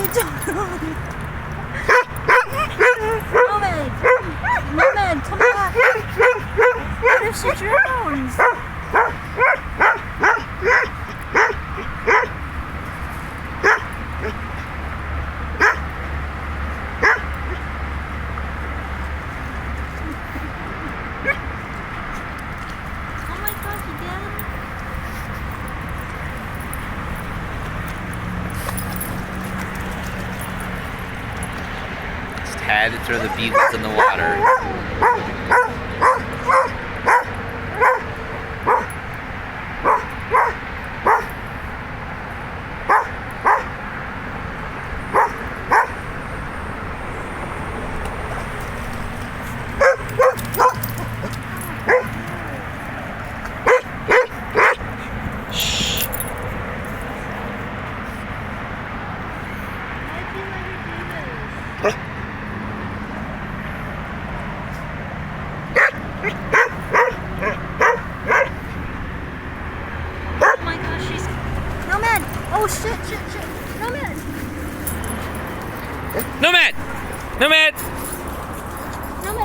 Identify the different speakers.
Speaker 1: totally. Nomad! Nomad, come back! What if she drowns? Oh my gosh, you did?
Speaker 2: Just had to throw the beagles in the water. Shh.
Speaker 1: Why'd you let her do this? Oh my gosh, she's... Nomad! Oh shit, shit, shit! Nomad!
Speaker 2: Nomad! Nomad!